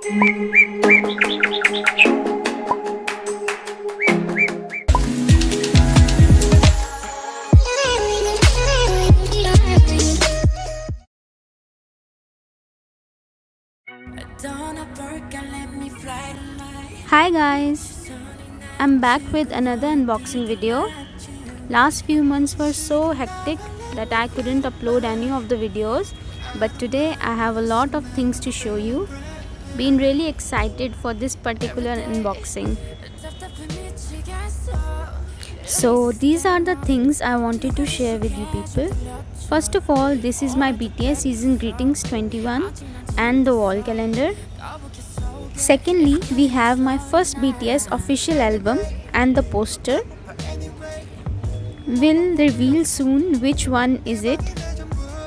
Hi guys, I'm back with another unboxing video. Last few months were so hectic that I couldn't upload any of the videos, but today I have a lot of things to show you. Been really excited for this particular unboxing. So these are the things I wanted to share with you people. First of all, this is my BTS season greetings 21 and the wall calendar. Secondly, we have my first BTS official album and the poster. We'll reveal soon which one is it.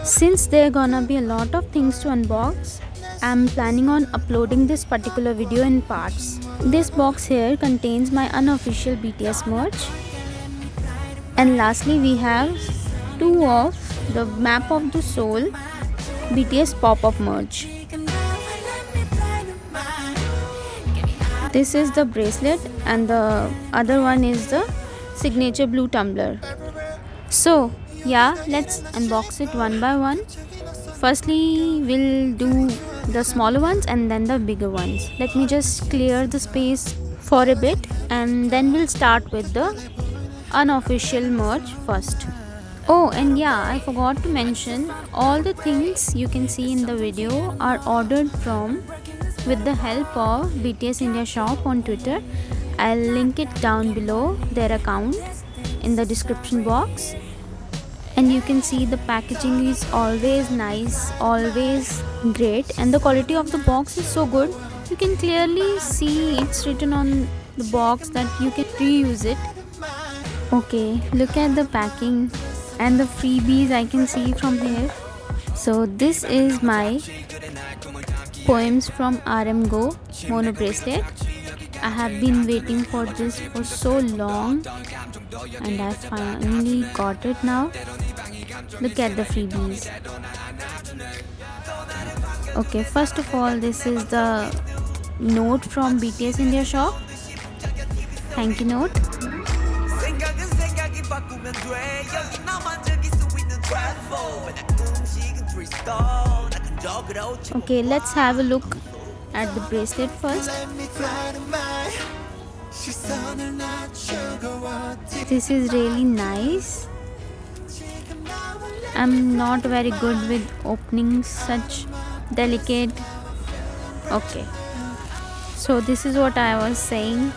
Since there are gonna be a lot of things to unbox, I'm planning on uploading this particular video in parts. This box here contains my unofficial BTS merch. And lastly, we have two of the Map of the Soul BTS pop-up merch. This is the bracelet and the other one is the signature blue tumbler. So yeah, let's unbox it one by one. Firstly, we'll do the smaller ones and then the bigger ones. Let me just clear the space for a bit and then we'll start with the unofficial merch first. Oh, and yeah, I forgot to mention, all the things you can see in the video are ordered from with the help of BTS India Shop on Twitter. I'll link it down below, their account, in the description box. And you can see the packaging is always nice, always great, and the quality of the box is so good. You can clearly see it's written on the box that you can reuse it. Okay, look at the packing and the freebies I can see from here. So this is my Poems from RM Go mono bracelet. I have been waiting for this for so long and I finally got it now. Look at the freebies. Okay, first of all, this is the note from BTS India Shop. Thank you note. Okay, let's have a look at the bracelet first. This is really nice. I'm not very good with opening such delicate. Okay, so this is what I was saying.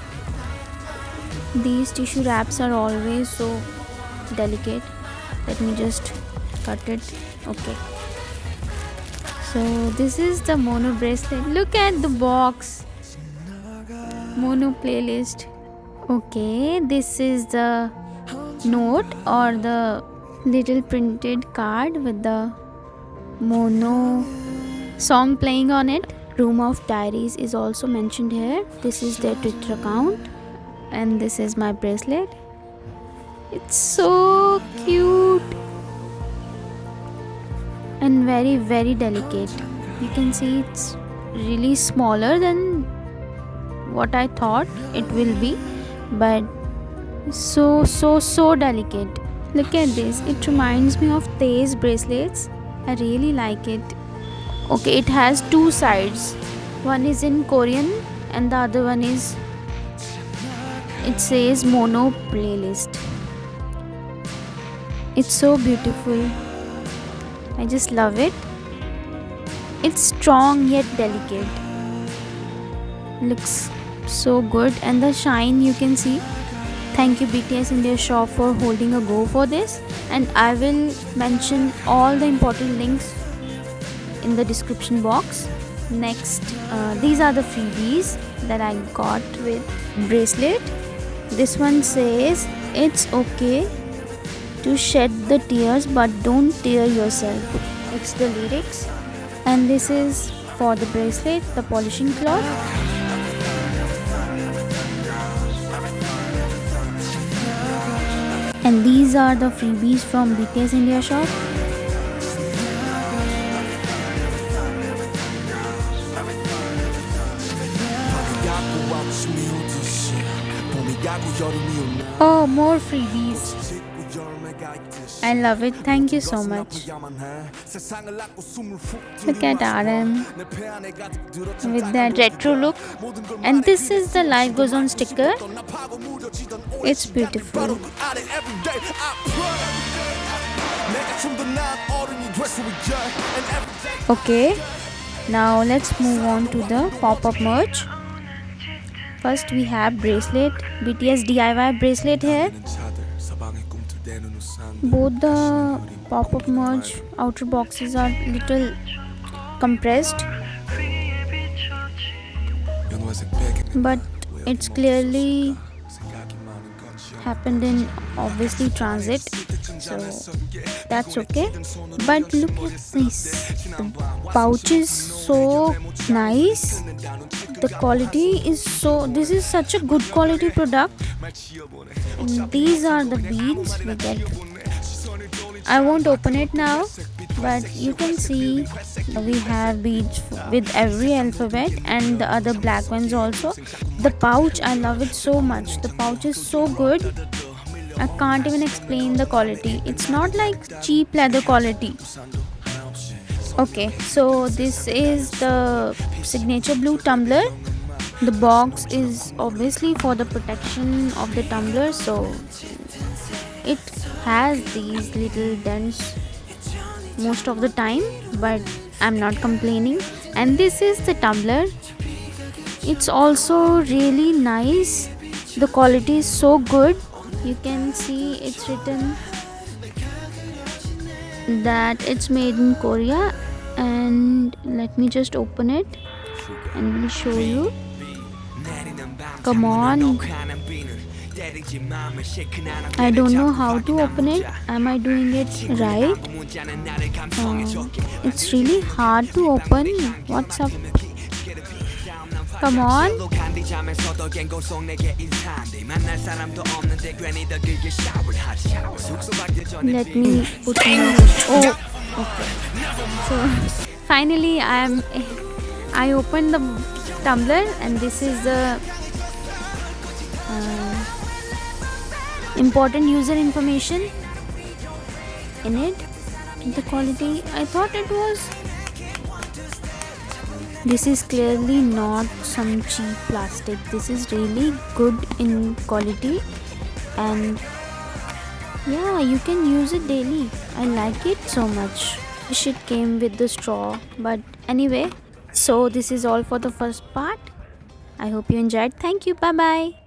These tissue wraps are always so delicate. Let me just cut it. Okay, so this is the mono bracelet. Look at the box. Mono playlist. Okay, this is the note or the little printed card with the mono song playing on it. Room of Diaries is also mentioned here. This is their Twitter account and this is my bracelet. It's so cute and very very delicate. You can see it's really smaller than what I thought it will be, but so delicate. Look at this, it reminds me of Tay's bracelets. I really like it. Okay, it has two sides, one is in Korean and the other one is, it says mono playlist. It's so beautiful. I just love it. It's strong yet delicate. Looks so good and the shine you can see. Thank you BTS India Shop for holding a go for this, and I will mention all the important links in the description box. Next, these are the freebies that I got with bracelet. This one says it's okay to shed the tears but don't tear yourself. It's the lyrics. And this is for the bracelet, the polishing cloth. And these are the freebies from BTS India Shop. Oh, more freebies. I love it. Thank you so much. Look at RM with that retro look. And this is the Life Goes On sticker. It's beautiful. Okay, now let's move on to the pop-up merch. First we have bracelet, BTS DIY bracelet here. Both the pop-up merch outer boxes are little compressed, but it's clearly happened in obviously transit, so that's okay. But look at this, the pouch is so nice, the quality is so, this is such a good quality product. And these are the beads we get. I won't open it now, but you can see we have beads with every alphabet and the other black ones also. The pouch, I love it so much. The pouch is so good. I can't even explain the quality. It's not like cheap leather quality. Okay, so this is the signature blue tumbler. The box is obviously for the protection of the tumbler, so it has these little dents most of the time, but I'm not complaining. And this is the tumbler. It's also really nice. The quality is so good. You can see it's written that it's made in Korea, and let me just open it and will show you. Come on, I don't know how to open it. Am I doing it right? It's really hard to open. What's up? Come on. Let me put my. Oh, okay. So finally, I opened the tumbler, and this is the important user information in it. The quality, I thought it was, this is clearly not some cheap plastic. This is really good in quality, and yeah, you can use it daily. I like it so much. Wish it came with the straw, but anyway, so this is all for the first part. I hope you enjoyed. Thank you. Bye bye.